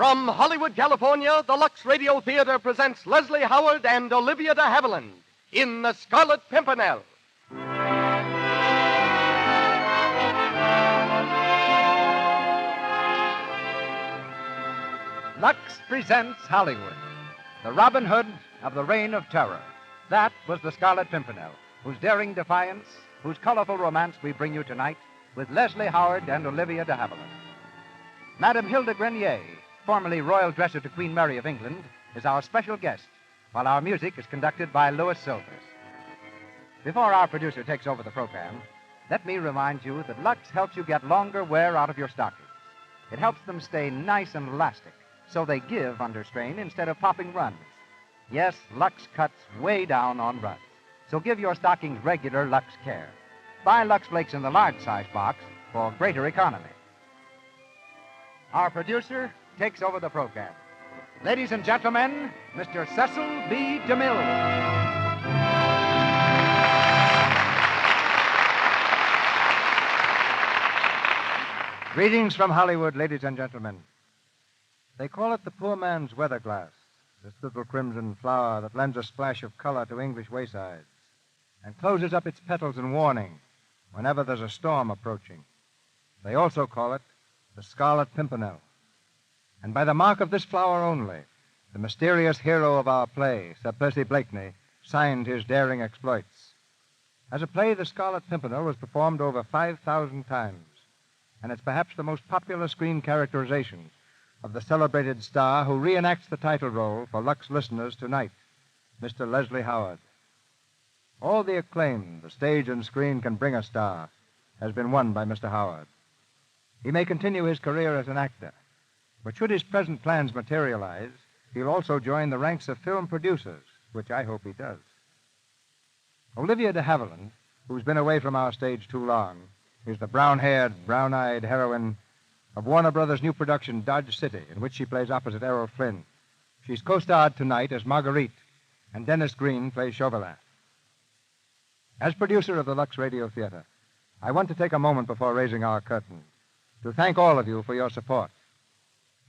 From Hollywood, California, the Lux Radio Theater presents Leslie Howard and Olivia de Havilland in The Scarlet Pimpernel. Lux presents Hollywood, the Robin Hood of the Reign of Terror. That was the Scarlet Pimpernel, whose daring defiance, whose colorful romance we bring you tonight with Leslie Howard and Olivia de Havilland. Madame Hilda Grenier, formerly royal dresser to Queen Mary of England, is our special guest, while our music is conducted by Louis Silvers. Before our producer takes over the program, let me remind you that Lux helps you get longer wear out of your stockings. It helps them stay nice and elastic, so they give under strain instead of popping runs. Yes, Lux cuts way down on runs. So give your stockings regular Lux care. Buy Lux Flakes in the large size box for greater economy. Our producer takes over the program. Ladies and gentlemen, Mr. Cecil B. DeMille. Greetings from Hollywood, ladies and gentlemen. They call it the poor man's weather glass, this little crimson flower that lends a splash of color to English waysides and closes up its petals in warning whenever there's a storm approaching. They also call it the Scarlet Pimpernel. And by the mark of this flower only, the mysterious hero of our play, Sir Percy Blakeney, signed his daring exploits. As a play, the Scarlet Pimpernel was performed over 5,000 times, and it's perhaps the most popular screen characterization of the celebrated star who reenacts the title role for Lux listeners tonight, Mr. Leslie Howard. All the acclaim the stage and screen can bring a star has been won by Mr. Howard. He may continue his career as an actor, but should his present plans materialize, he'll also join the ranks of film producers, which I hope he does. Olivia de Havilland, who's been away from our stage too long, is the brown-haired, brown-eyed heroine of Warner Brothers' new production, Dodge City, in which she plays opposite Errol Flynn. She's co-starred tonight as Marguerite, and Dennis Green plays Chauvelin. As producer of the Lux Radio Theater, I want to take a moment before raising our curtain to thank all of you for your support.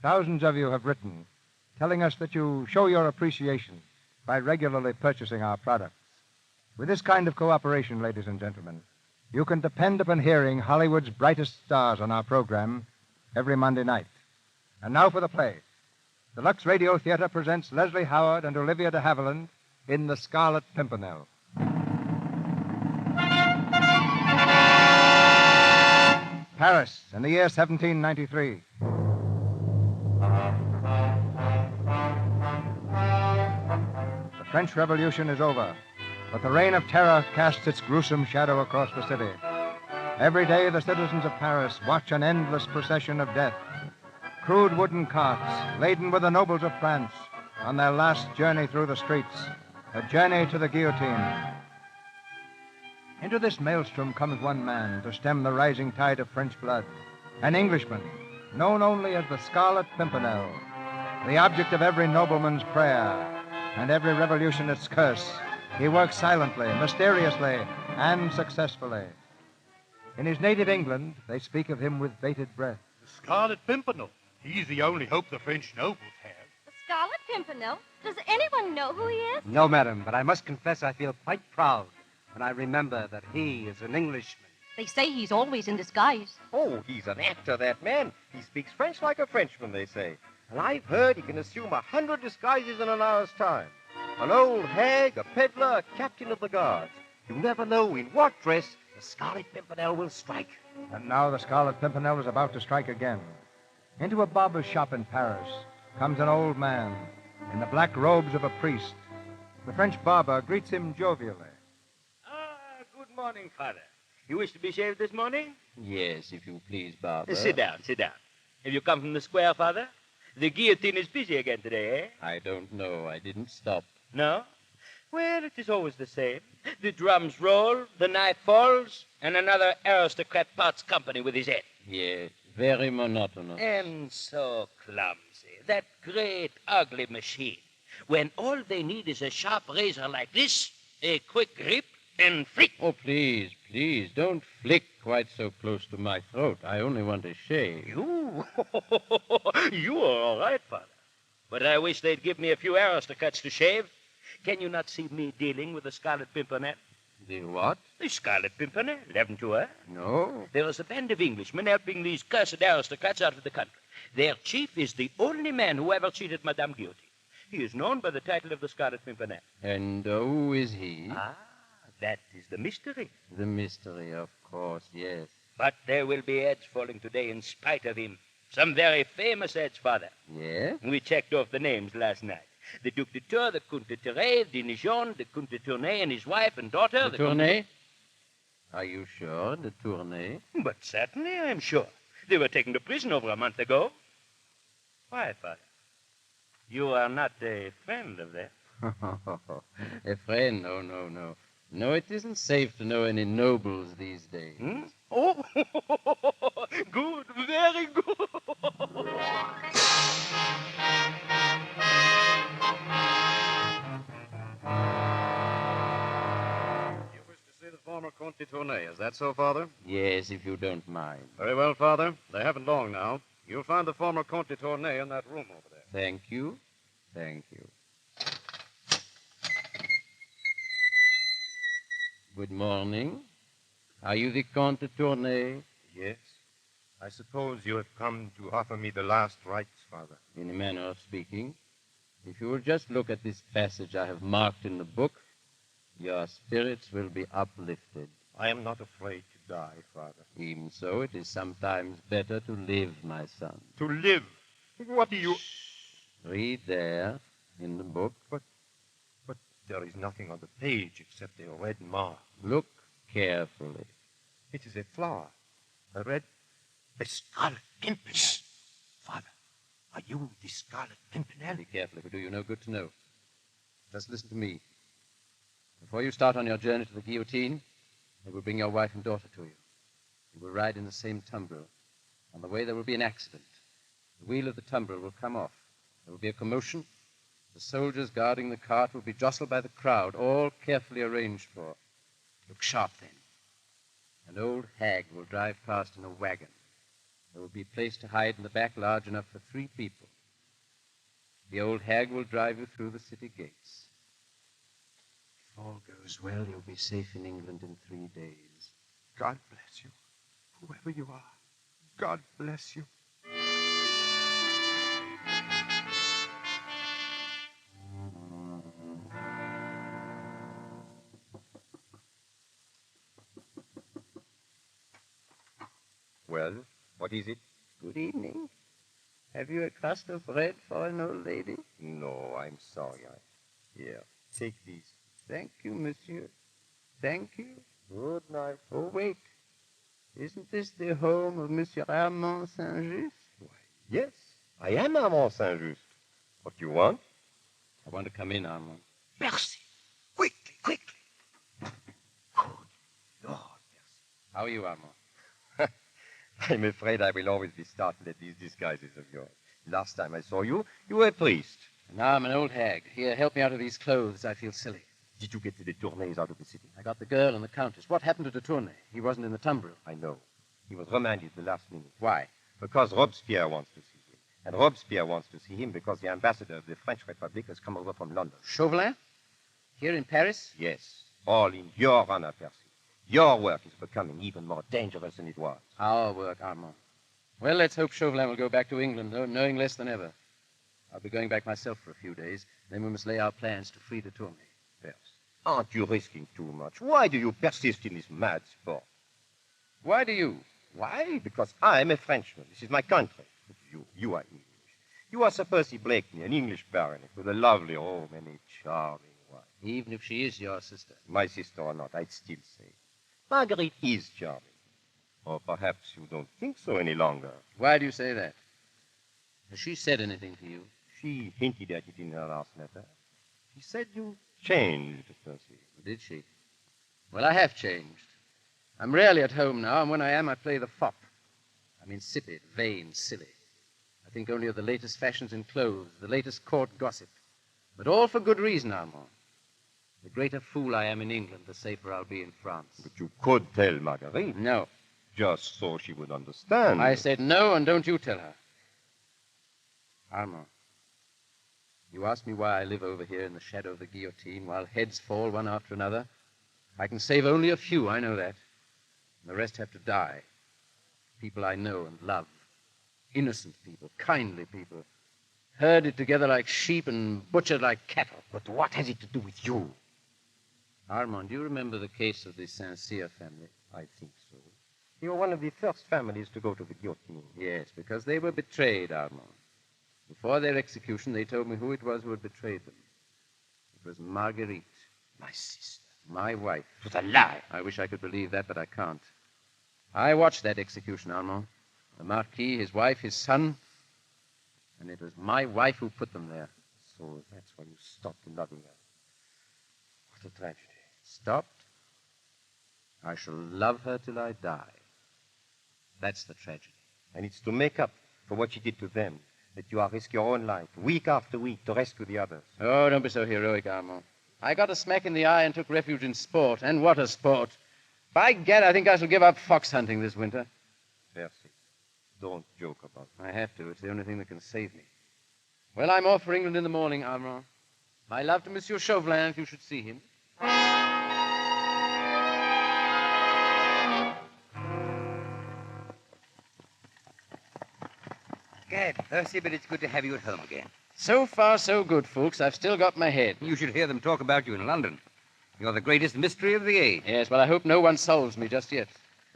Thousands of you have written, telling us that you show your appreciation by regularly purchasing our products. With this kind of cooperation, ladies and gentlemen, you can depend upon hearing Hollywood's brightest stars on our program every Monday night. And now for the play. The Lux Radio Theater presents Leslie Howard and Olivia de Havilland in The Scarlet Pimpernel. Paris, in the year 1793. The French Revolution is over, but the reign of terror casts its gruesome shadow across the city. Every day, the citizens of Paris watch an endless procession of death. Crude wooden carts, laden with the nobles of France, on their last journey through the streets, a journey to the guillotine. Into this maelstrom comes one man to stem the rising tide of French blood, an Englishman, known only as the Scarlet Pimpernel, the object of every nobleman's prayer and every revolutionist's curse. He works silently, mysteriously, and successfully. In his native England, they speak of him with bated breath. The Scarlet Pimpernel. He's the only hope the French nobles have. The Scarlet Pimpernel? Does anyone know who he is? No, madam, but I must confess I feel quite proud when I remember that he is an Englishman. They say he's always in disguise. Oh, he's an actor, that man. He speaks French like a Frenchman, they say. And I've heard he can assume 100 disguises in an hour's time. An old hag, a peddler, a captain of the guards. You never know in what dress the Scarlet Pimpernel will strike. And now the Scarlet Pimpernel is about to strike again. Into a barber's shop in Paris comes an old man in the black robes of a priest. The French barber greets him jovially. Good morning, Father. You wish to be shaved this morning? Yes, if you please, Barber. Sit down, sit down. Have you come from the square, Father? The guillotine is busy again today, eh? I don't know. I didn't stop. No? Well, it is always the same. The drums roll, the knife falls, and another aristocrat parts company with his head. Yes, very monotonous. And so clumsy. That great, ugly machine. When all they need is a sharp razor like this, a quick grip, and flick. Oh, please, please, don't flick quite so close to my throat. I only want a shave. You? You are all right, Father. But I wish they'd give me a few aristocrats to shave. Can you not see me dealing with the Scarlet Pimpernel? The what? The Scarlet Pimpernel, haven't you heard? No. There is a band of Englishmen helping these cursed aristocrats out of the country. Their chief is the only man who ever cheated Madame Guillotine. He is known by the title of the Scarlet Pimpernel. And who is he? Ah, that is the mystery. The mystery, of course, yes. But there will be heads falling today in spite of him. Some very famous heads, Father. Yes? We checked off the names last night. The Duc de Tours, the Comte de Terray, de Nijon, the Comte de Tournay and his wife and daughter. The Tournay? Are you sure, the Tournay? But certainly, I'm sure. They were taken to prison over a month ago. Why, Father? You are not a friend of theirs? A friend? No, no, no. No, it isn't safe to know any nobles these days. Hmm? Oh, good, very good. You wish to see the former Comte de Tournay, is that so, Father? Yes, if you don't mind. Very well, Father. They haven't long now. You'll find the former Comte de Tournay in that room over there. Thank you. Thank you. Good morning. Are you the Comte de Tournay? Yes. I suppose you have come to offer me the last rites, Father. In a manner of speaking. If you will just look at this passage I have marked in the book, your spirits will be uplifted. I am not afraid to die, Father. Even so, it is sometimes better to live, my son. To live? What do you... Read there, in the book. But there is nothing on the page except a red mark. Look carefully. It is a flower. A Scarlet Pimpernel. Father, are you the Scarlet Pimpernel? Be careful, it will do you no good to know. Just listen to me. Before you start on your journey to the guillotine, they will bring your wife and daughter to you. You will ride in the same tumbril. On the way, there will be an accident. The wheel of the tumbril will come off. There will be a commotion. The soldiers guarding the cart will be jostled by the crowd, all carefully arranged for. Look sharp, then. An old hag will drive past in a wagon. There will be a place to hide in the back large enough for 3 people. The old hag will drive you through the city gates. If all goes well, you'll be safe in England in 3 days. God bless you, whoever you are. God bless you. Well, what is it? Good evening. Have you a crust of bread for an old lady? No, I'm sorry. Here, take these. Thank you, monsieur. Thank you. Good night. Oh, wait. Isn't this the home of Monsieur Armand Saint-Just? Yes, I am Armand Saint-Just. What do you want? I want to come in, Armand. Merci. Quickly, quickly. Good Lord, merci. How are you, Armand? I'm afraid I will always be startled at these disguises of yours. Last time I saw you, you were a priest. And now I'm an old hag. Here, help me out of these clothes. I feel silly. Did you get to the Tournays out of the city? I got the girl and the countess. What happened to de Tournay? He wasn't in the tumbril. I know. He was remanded the last minute. Why? Because Robespierre wants to see him. And Robespierre wants to see him because the ambassador of the French Republic has come over from London. Chauvelin? Here in Paris? Yes. All in your honor, Percy. Your work is becoming even more dangerous than it was. Our work, Armand. Well, let's hope Chauvelin will go back to England, knowing less than ever. I'll be going back myself for a few days. Then we must lay our plans to free de Tournay. Percy, aren't you risking too much? Why do you persist in this mad sport? Why do you? Why? Because I'm a Frenchman. This is my country. But you are English. You are Sir Percy Blakeney, an English baronet with a lovely home and a charming wife. Even if she is your sister. My sister or not, I'd still say Marguerite is charming. Or perhaps you don't think so any longer. Why do you say that? Has she said anything to you? She hinted at it in her last letter. She said you changed, Percy. Did she? Well, I have changed. I'm rarely at home now, and when I am, I play the fop. I'm insipid, vain, silly. I think only of the latest fashions in clothes, the latest court gossip. But all for good reason, Armand. The greater fool I am in England, the safer I'll be in France. But you could tell Marguerite, No. just so she would understand. I said no, and don't you tell her. Armand, you ask me why I live over here in the shadow of the guillotine while heads fall one after another. I can save only a few, I know that. And the rest have to die. People I know and love. Innocent people, kindly people. Herded together like sheep and butchered like cattle. But what has it to do with you? Armand, do you remember the case of the Saint-Cyr family? I think so. You were one of the first families to go to the guillotine. Yes, because they were betrayed, Armand. Before their execution, they told me who it was who had betrayed them. It was Marguerite. My sister. My wife. It was a lie. I wish I could believe that, but I can't. I watched that execution, Armand. The Marquis, his wife, his son. And it was my wife who put them there. So that's why you stopped loving her. What a tragedy. Stopped? I shall love her till I die. That's the tragedy. And it's to make up for what she did to them that you are risk your own life, week after week, to rescue the others. Oh, don't be so heroic, Armand. I got a smack in the eye and took refuge in sport. And what a sport. By gad, I think I shall give up fox hunting this winter. Percy, don't joke about it. I have to. It's the only thing that can save me. Well, I'm off for England in the morning, Armand. My love to Monsieur Chauvelin, if you should see him. Gad, Percy, but it's good to have you at home again. So far, so good, folks. I've still got my head. You should hear them talk about you in London. You're the greatest mystery of the age. Yes, well, I hope no one solves me just yet.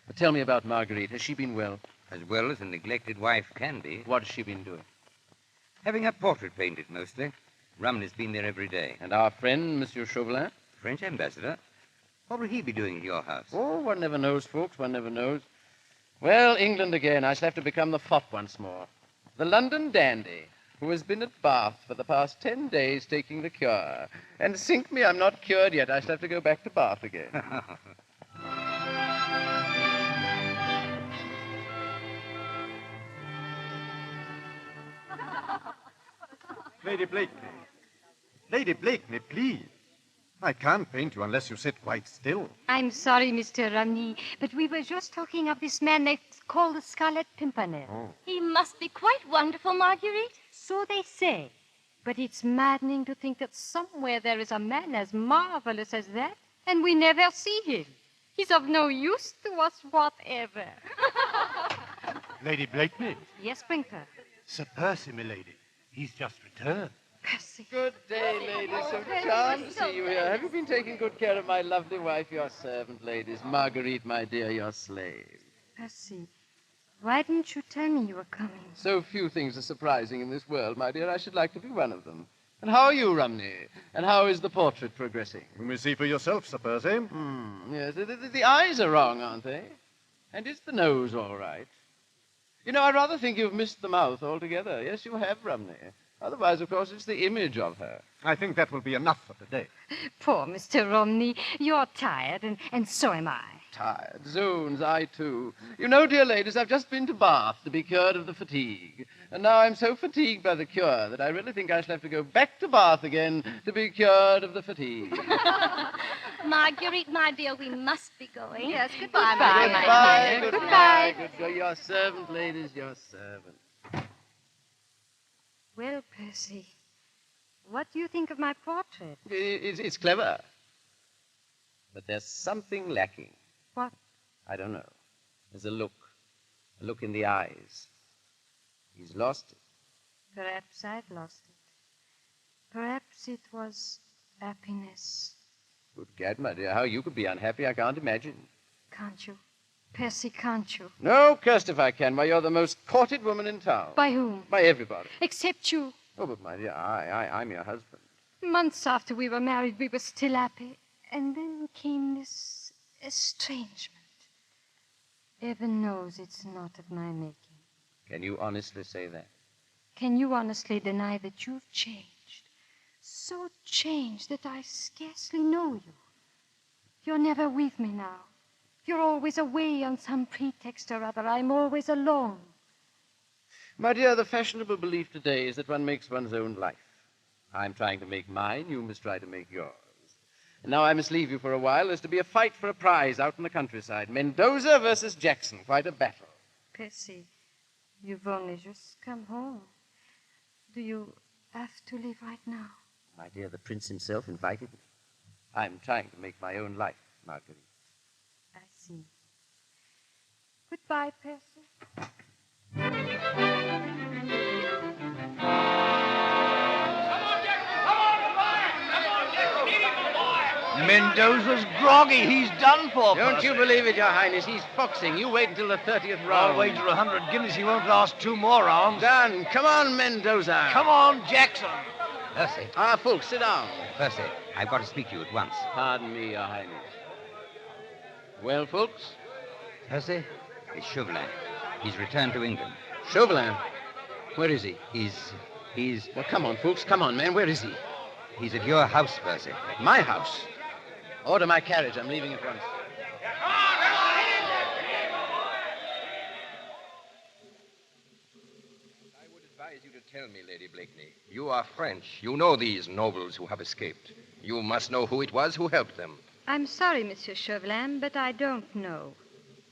But tell me about Marguerite. Has she been well? As well as a neglected wife can be. What has she been doing? Having her portrait painted, mostly. Rumney's been there every day. And our friend, Monsieur Chauvelin? French ambassador. What will he be doing at your house? Oh, one never knows, folks. One never knows. Well, England again. I shall have to become the fop once more. The London dandy, who has been at Bath for the past 10 days taking the cure. And sink me, I'm not cured yet. I shall have to go back to Bath again. Lady Blakeney. Lady Blakeney, please. I can't paint you unless you sit quite still. I'm sorry, Mr. Romney, but we were just talking of this man they call the Scarlet Pimpernel. Oh. He must be quite wonderful, Marguerite. So they say. But it's maddening to think that somewhere there is a man as marvelous as that, and we never see him. He's of no use to us whatever. Lady Blakeney. Yes, Sprinkler. Sir Percy, milady. He's just returned. Percy. Good day, ladies. So Percy, charmed to so see you here. Have you been taking good care of my lovely wife, your servant, ladies? Marguerite, my dear, your slave. Percy, why didn't you tell me you were coming? So few things are surprising in this world, my dear. I should like to be one of them. And how are you, Rumney? And how is the portrait progressing? You may see for yourself, Sir Percy. Yes, the eyes are wrong, aren't they? And is the nose all right? You know, I rather think you've missed the mouth altogether. Yes, you have, Rumney. Otherwise, of course, it's the image of her. I think that will be enough for today. Poor Mr. Romney. You're tired, and so am I. Tired. Zoons, I too. You know, dear ladies, I've just been to Bath to be cured of the fatigue. And now I'm so fatigued by the cure that I really think I shall have to go back to Bath again to be cured of the fatigue. Marguerite, my dear, we must be going. Yes, goodbye, Goodbye, my dear. goodbye. Goodbye. Your servant, ladies, your servant. Well, Percy, what do you think of my portrait? It's clever. But there's something lacking. What? I don't know. There's a look in the eyes. He's lost it. Perhaps I've lost it. Perhaps it was happiness. Good gad, my dear, how you could be unhappy, I can't imagine. Can't you? Percy, can't you? No, cursed if I can. Why, you're the most courted woman in town. By whom? By everybody. Except you. Oh, but my dear, I'm your husband. Months after we were married, we were still happy. And then came this estrangement. Heaven knows it's not of my making. Can you honestly say that? Can you honestly deny that you've changed? So changed that I scarcely know you. You're never with me now. You're always away on some pretext or other. I'm always alone. My dear, the fashionable belief today is that one makes one's own life. I'm trying to make mine, you must try to make yours. Now I must leave you for a while. There's to be a fight for a prize out in the countryside. Mendoza versus Jackson. Quite a battle. Percy, you've only just come home. Do you have to leave right now? My dear, the prince himself invited me. I'm trying to make my own life, Marguerite. I see. Goodbye, Percy. Mendoza's groggy. He's done for. Don't Percy. you believe it, Your Highness? He's foxing. You wait until the 30th round. I'll wager 100 guineas he won't last 2 more rounds. Done. Come on, Mendoza. Come on, Jackson. Percy, Fulks, sit down. Percy, I've got to speak to you at once. Pardon me, Your Highness. Well, Fulks? Percy, it's Chauvelin. He's returned to England. Chauvelin? Where is he? He's... Well, come on, Fulks. Come on, man. Where is he? He's at your house, Percy. My house? Order my carriage. I'm leaving at once. I would advise you to tell me, Lady Blakeney. You are French. You know these nobles who have escaped. You must know who it was who helped them. I'm sorry, Monsieur Chauvelin, but I don't know.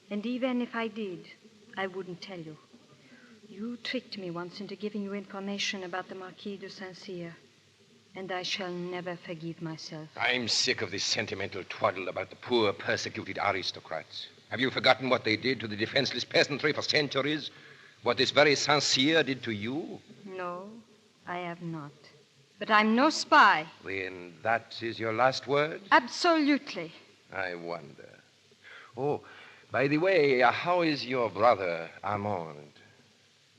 And even if I did, I wouldn't tell you. You tricked me once into giving you information about the Marquis de Saint-Cyr, and I shall never forgive myself. I'm sick of this sentimental twaddle about the poor, persecuted aristocrats. Have you forgotten what they did to the defenseless peasantry for centuries? What this very Saint-Cyr did to you? No, I have not. But I'm no spy. Then that is your last word? Absolutely. I wonder. Oh, by the way, how is your brother, Armand?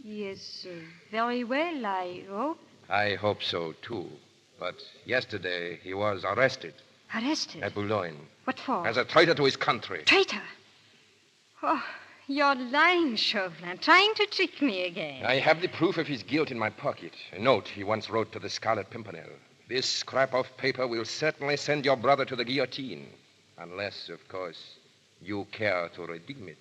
He is very well, I hope. I hope so, too. But yesterday he was arrested. Arrested? At Boulogne. What for? As a traitor to his country. Traitor? Oh, you're lying, Chauvelin, trying to trick me again. I have the proof of his guilt in my pocket. A note he once wrote to the Scarlet Pimpernel. This scrap of paper will certainly send your brother to the guillotine. Unless, of course, you care to redeem it.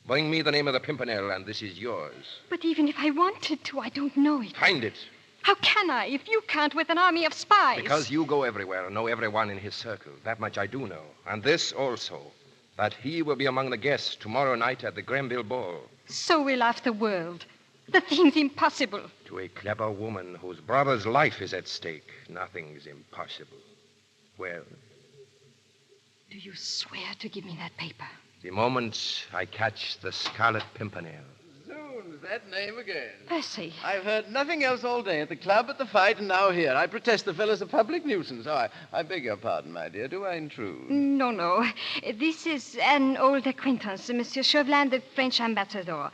Bring me the name of the Pimpernel, and this is yours. But even if I wanted to, I don't know it. Find it. How can I, if you can't with an army of spies? Because you go everywhere and know everyone in his circle. That much I do know. And this also, that he will be among the guests tomorrow night at the Grenville Ball. So will half the world. The thing's impossible. To a clever woman whose brother's life is at stake, nothing's impossible. Well, do you swear to give me that paper? the moment I catch the Scarlet Pimpernel. Zoons, that name again. Percy. I've heard nothing else all day. At the club, at the fight, and now here. I protest the fellow's a public nuisance. Oh, I beg your pardon, my dear. Do I intrude? No. This is an old acquaintance, Monsieur Chauvelin, the French ambassador.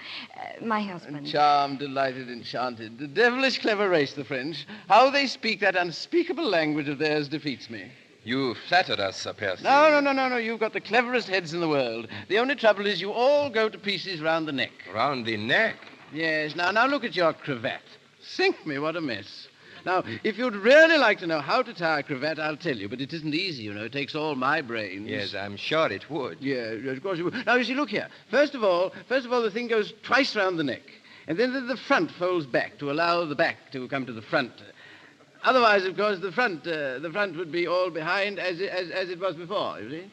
My husband. Charmed, delighted, enchanted. The devilish clever race, the French. How they speak that unspeakable language of theirs defeats me. You flattered us, Sir Percy. No. You've got the cleverest heads in the world. The only trouble is you all go to pieces round the neck. Round the neck? Yes. Now look at your cravat. Sink me, what a mess. Now, if you'd really like to know how to tie a cravat, I'll tell you. But it isn't easy, you know. It takes all my brains. Yes, I'm sure it would. Yeah, of course it would. Now, you see, look here. First of all, the thing goes twice round the neck. And then the front folds back to allow the back to come to the front. Otherwise, of course, the front would be all behind as it was before, you see?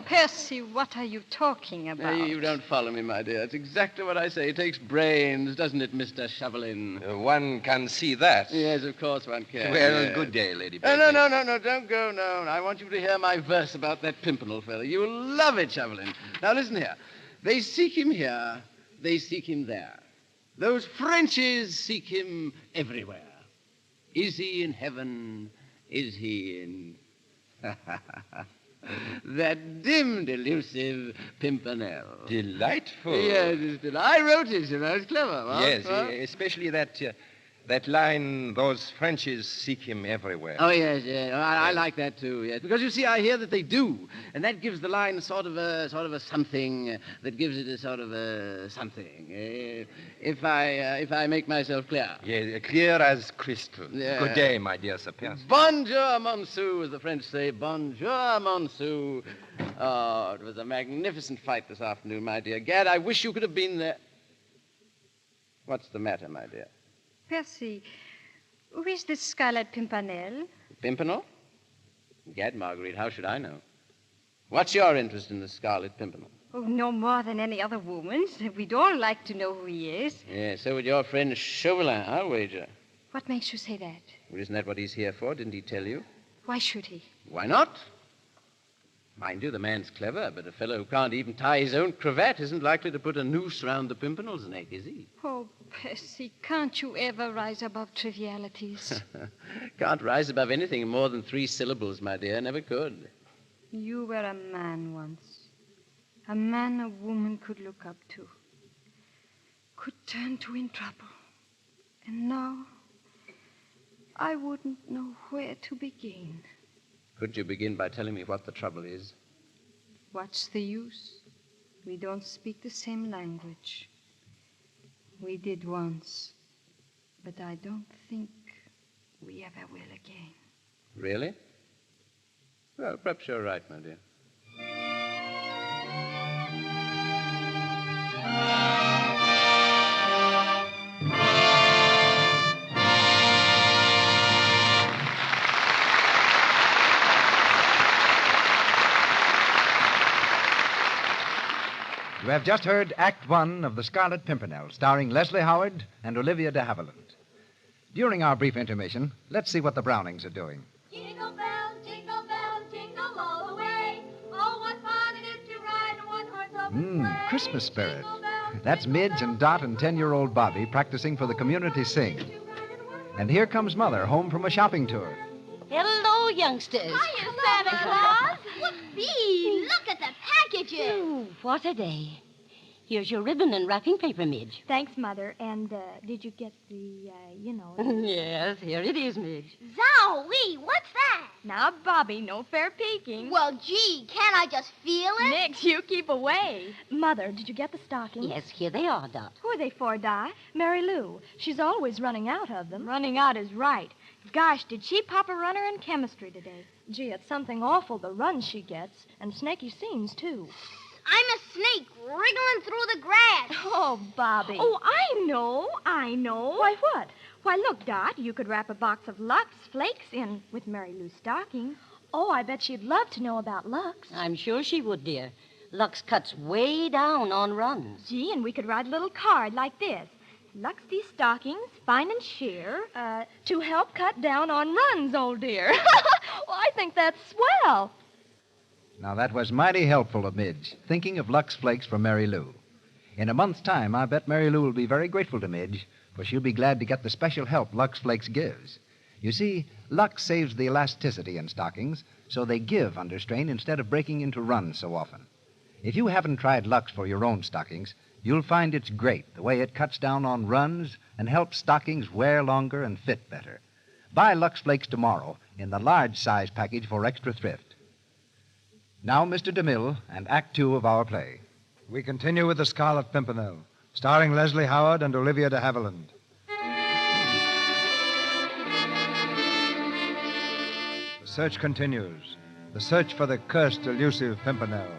Percy, what are you talking about? You don't follow me, my dear. It's exactly what I say. It takes brains, doesn't it, Mr. Chauvelin? One can see that. Yes, of course one can. Well, yes. Good day, Lady No, Blakeney. don't go, no. I want you to hear my verse about that Pimpernel fellow. You'll love it, Chauvelin. Now, listen here. They seek him here, they seek him there. Those Frenchies seek him everywhere. Is he in heaven? Is he in... that dim, delusive Pimpernel. Delightful. Yes, I wrote it, you know. It's clever. Huh? Yes, Huh? especially that line, those Frenchies seek him everywhere. Oh, yes. I like that, too, yes. Because, you see, I hear that they do. And that gives the line sort of a something. That gives it a sort of a something. If I make myself clear. Yes, clear as crystal. Yeah. Good day, my dear Sir Percy. Bonjour, monsieur, as the French say. Bonjour, monsieur. Oh, it was a magnificent fight this afternoon, my dear. Gad, I wish you could have been there. What's the matter, my dear? Percy, who is this Scarlet Pimpernel? Pimpernel? Gad, Marguerite, how should I know? What's your interest in the Scarlet Pimpernel? Oh, no more than any other woman's. We'd all like to know who he is. Yeah, so would your friend Chauvelin, I'll wager. What makes you say that? Well, isn't that what he's here for? Didn't he tell you? Why should he? Why not? Mind you, the man's clever, but a fellow who can't even tie his own cravat isn't likely to put a noose round the Pimpernel's neck, is he? Oh, Percy, can't you ever rise above trivialities? Can't rise above anything more than 3 syllables, my dear. Never could. You were a man once. A man a woman could look up to. Could turn to in trouble. And now, I wouldn't know where to begin. Couldn't you begin by telling me what the trouble is? What's the use? We don't speak the same language. We did once, but I don't think we ever will again. Really? Well, perhaps you're right, my dear. You have just heard Act One of The Scarlet Pimpernel, starring Leslie Howard and Olivia de Havilland. During our brief intermission, let's see what the Brownings are doing. Jingle bells, jingle all the way. Oh, what fun it is to ride in one horse open sleigh. Christmas spirit. That's Midge and Dot and 10-year-old Bobby practicing for the community sing. And here comes Mother, home from a shopping tour. Hello, youngsters. Hiya, Santa Claus. Whoopee, look at the packages. Ooh, what a day. Here's your ribbon and wrapping paper, Midge. Thanks, Mother. And did you get the, Yes, here it is, Midge. Zowie, what's that? Now, Bobby, no fair peeking. Well, gee, can't I just feel it? Nix, you keep away. Mother, did you get the stockings? Yes, here they are, Dot. Who are they for, Dot? Mary Lou. She's always running out of them. Running out is right. Gosh, did she pop a runner in chemistry today? Gee, it's something awful, the runs she gets. And snaky scenes, too. I'm a snake wriggling through the grass. Oh, Bobby. Oh, I know. Why, what? Why, look, Dot, you could wrap a box of Lux Flakes in with Mary Lou's stocking. Oh, I bet she'd love to know about Lux. I'm sure she would, dear. Lux cuts way down on runs. Gee, and we could write a little card like this. Lux these stockings, fine and sheer, to help cut down on runs, old dear. Well, I think that's swell. Now, that was mighty helpful of Midge, thinking of Lux Flakes for Mary Lou. In a month's time, I bet Mary Lou will be very grateful to Midge, for she'll be glad to get the special help Lux Flakes gives. You see, Lux saves the elasticity in stockings, so they give under strain instead of breaking into runs so often. If you haven't tried Lux for your own stockings, you'll find it's great, the way it cuts down on runs and helps stockings wear longer and fit better. Buy Lux Flakes tomorrow in the large size package for extra thrift. Now, Mr. DeMille and Act Two of our play. We continue with The Scarlet Pimpernel, starring Leslie Howard and Olivia de Havilland. The search continues. The search for the cursed, elusive Pimpernel.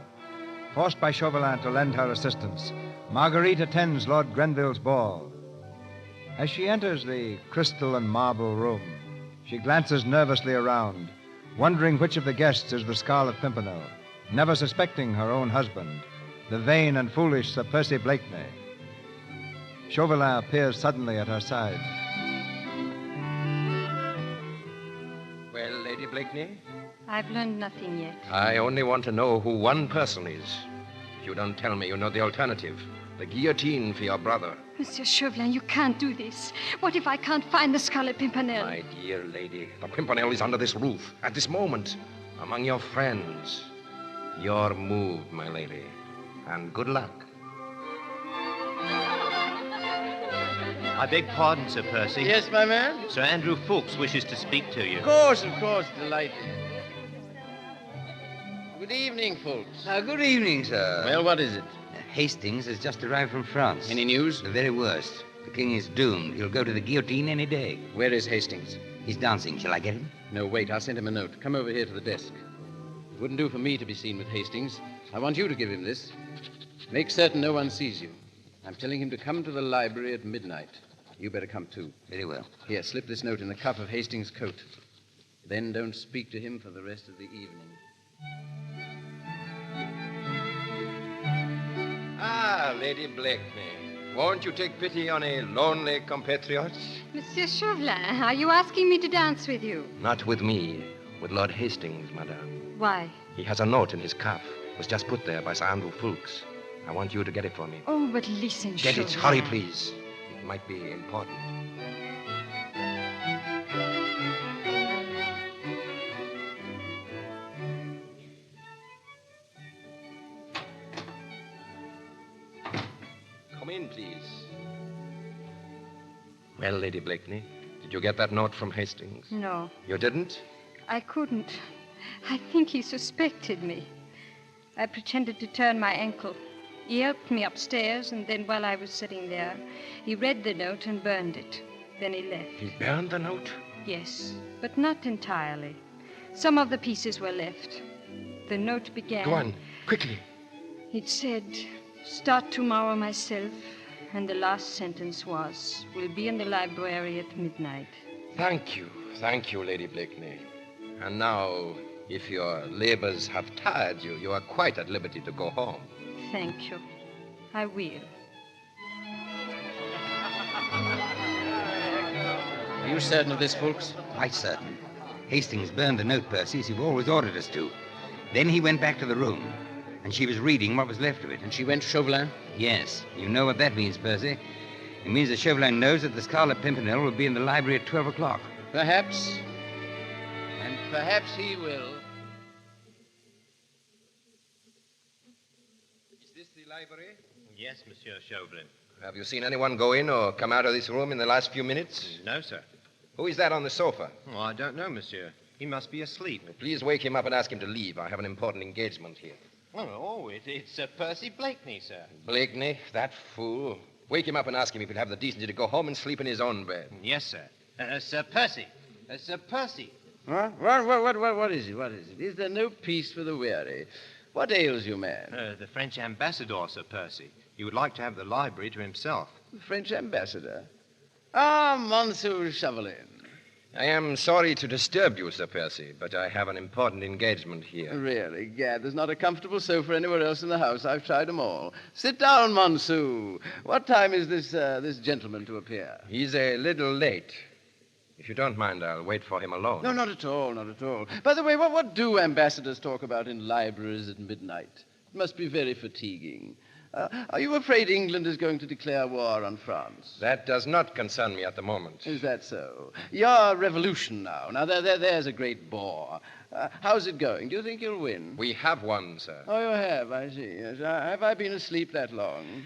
Forced by Chauvelin to lend her assistance, Marguerite attends Lord Grenville's ball. As she enters the crystal and marble room, she glances nervously around, wondering which of the guests is the Scarlet Pimpernel, never suspecting her own husband, the vain and foolish Sir Percy Blakeney. Chauvelin appears suddenly at her side. Well, Lady Blakeney? I've learned nothing yet. I only want to know who one person is. If you don't tell me, you know the alternative. The guillotine for your brother. Monsieur Chauvelin, you can't do this. What if I can't find the Scarlet Pimpernel? My dear lady, the Pimpernel is under this roof, at this moment, among your friends. Your move, my lady. And good luck. I beg pardon, Sir Percy. Yes, my man? Sir Andrew Ffoulkes wishes to speak to you. Of course, delighted. Good evening, folks. Good evening, sir. Well, what is it? Hastings has just arrived from France. Any news? The very worst. The king is doomed. He'll go to the guillotine any day. Where is Hastings? He's dancing. Shall I get him? No, wait. I'll send him a note. Come over here to the desk. It wouldn't do for me to be seen with Hastings. I want you to give him this. Make certain no one sees you. I'm telling him to come to the library at midnight. You better come, too. Very well. Here, slip this note in the cuff of Hastings' coat. Then don't speak to him for the rest of the evening. Ah, Lady Blakeney. Won't you take pity on a lonely compatriot? Monsieur Chauvelin, are you asking me to dance with you? Not with me. With Lord Hastings, madame. Why? He has a note in his cuff. It was just put there by Sir Andrew Fulks. I want you to get it for me. Oh, but listen, Get Chauvelin. it. Hurry, please. It might be important. Come in, please. Well, Lady Blakeney, did you get that note from Hastings? No, You didn't? I couldn't. I think he suspected me. I pretended to turn my ankle. He helped me upstairs, and then while I was sitting there, he read the note and burned it. Then he left. He burned the note? Yes, but not entirely. Some of the pieces were left. The note began... Go on, quickly. It said, "Start tomorrow myself," and the last sentence was, "Will be in the library at midnight." Thank you, Lady Blakeney. And now, if your labors have tired you, you are quite at liberty to go home. Thank you. I will. Are you certain of this, Fulks? Quite certain. Hastings burned the note, Percy, as you've always ordered us to. Then he went back to the room, and she was reading what was left of it. And she went to Chauvelin? Yes. You know what that means, Percy. It means that Chauvelin knows that the Scarlet Pimpernel will be in the library at 12 o'clock. Perhaps. And perhaps he will. Is this the library? Yes, Monsieur Chauvelin. Have you seen anyone go in or come out of this room in the last few minutes? No, sir. Who is that on the sofa? Oh, I don't know, Monsieur. He must be asleep. Please wake him up and ask him to leave. I have an important engagement here. It's Percy Blakeney, sir. Blakeney, that fool. Wake him up and ask him if he'll have the decency to go home and sleep in his own bed. Yes, sir. Sir Percy. Sir Percy. What is it? What is it? Is there no peace for the weary? What ails you, man? The French ambassador, Sir Percy. He would like to have the library to himself. The French ambassador? Ah, Monsieur Chauvelin. I am sorry to disturb you, Sir Percy, but I have an important engagement here. Really, Gad, there's not a comfortable sofa anywhere else in the house. I've tried them all. Sit down, Monsieur. What time is this gentleman to appear? He's a little late. If you don't mind, I'll wait for him alone. No, not at all, not at all. By the way, what do ambassadors talk about in libraries at midnight? It must be very fatiguing. Are you afraid England is going to declare war on France? That does not concern me at the moment. Is that so? Your revolution now. Now, there's a great bore. How's it going? Do you think you'll win? We have won, sir. Oh, you have, I see. Yes. Have I been asleep that long?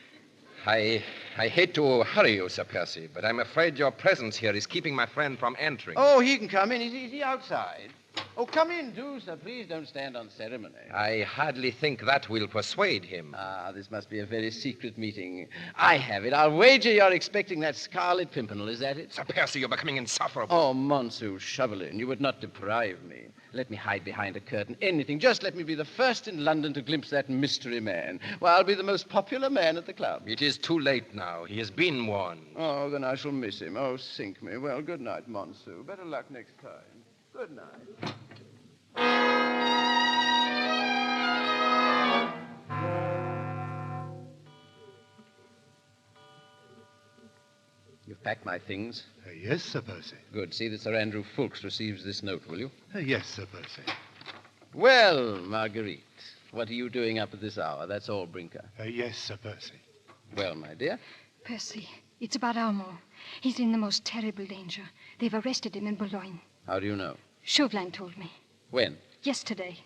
I hate to hurry you, Sir Percy, but I'm afraid your presence here is keeping my friend from entering. Oh, he can come in. Is he outside? Oh, come in, do, sir. Please don't stand on ceremony. I hardly think that will persuade him. Ah, this must be a very secret meeting. I have it. I'll wager you're expecting that Scarlet Pimpernel. Is that it? Sir Percy, you're becoming insufferable. Oh, Monsieur Chauvelin, you would not deprive me. Let me hide behind a curtain. Anything. Just let me be the first in London to glimpse that mystery man. Well, I'll be the most popular man at the club. It is too late now. He has been warned. Oh, then I shall miss him. Oh, sink me. Well, good night, Monsieur. Better luck next time. Good night. You've packed my things? Yes, Sir Percy. Good. See that Sir Andrew Fulks receives this note, will you? Yes, Sir Percy. Well, Marguerite, what are you doing up at this hour? That's all, Brinker. Yes, Sir Percy. Well, my dear? Percy, it's about Armand. He's in the most terrible danger. They've arrested him in Boulogne. How do you know? Chauvelin told me. When? Yesterday.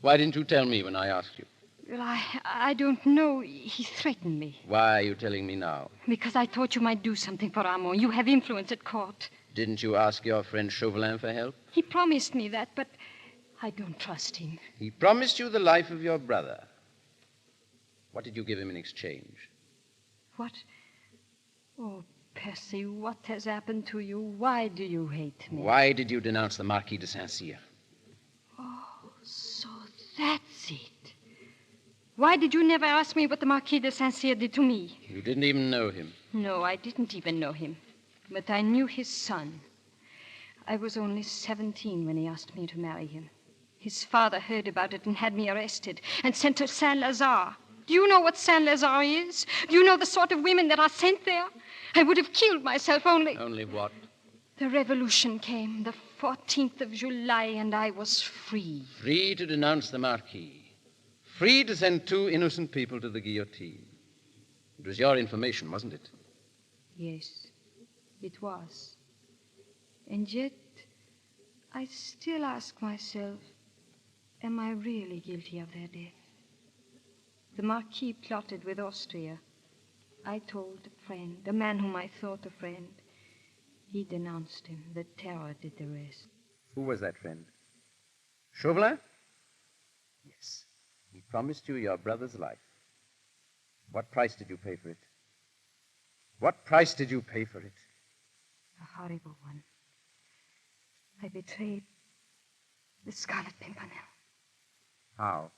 Why didn't you tell me when I asked you? Well, I don't know. He threatened me. Why are you telling me now? Because I thought you might do something for Armand. You have influence at court. Didn't you ask your friend Chauvelin for help? He promised me that, but I don't trust him. He promised you the life of your brother. What did you give him in exchange? What? Oh, Percy, what has happened to you? Why do you hate me? Why did you denounce the Marquis de Saint-Cyr? Oh, so that's it. Why did you never ask me what the Marquis de Saint-Cyr did to me? You didn't even know him. No, I didn't even know him. But I knew his son. I was only 17 when he asked me to marry him. His father heard about it and had me arrested and sent to Saint-Lazare. Do you know what Saint-Lazare is? Do you know the sort of women that are sent there? I would have killed myself only... Only what? The revolution came, the 14th of July, and I was free. Free to denounce the Marquis. Free to send 2 innocent people to the guillotine. It was your information, wasn't it? Yes, it was. And yet, I still ask myself, am I really guilty of their death? The Marquis plotted with Austria. I told a friend, a man whom I thought a friend. He denounced him. The terror did the rest. Who was that friend? Chauvelin? Yes. He promised you your brother's life. What price did you pay for it? What price did you pay for it? A horrible one. I betrayed the Scarlet Pimpernel. How?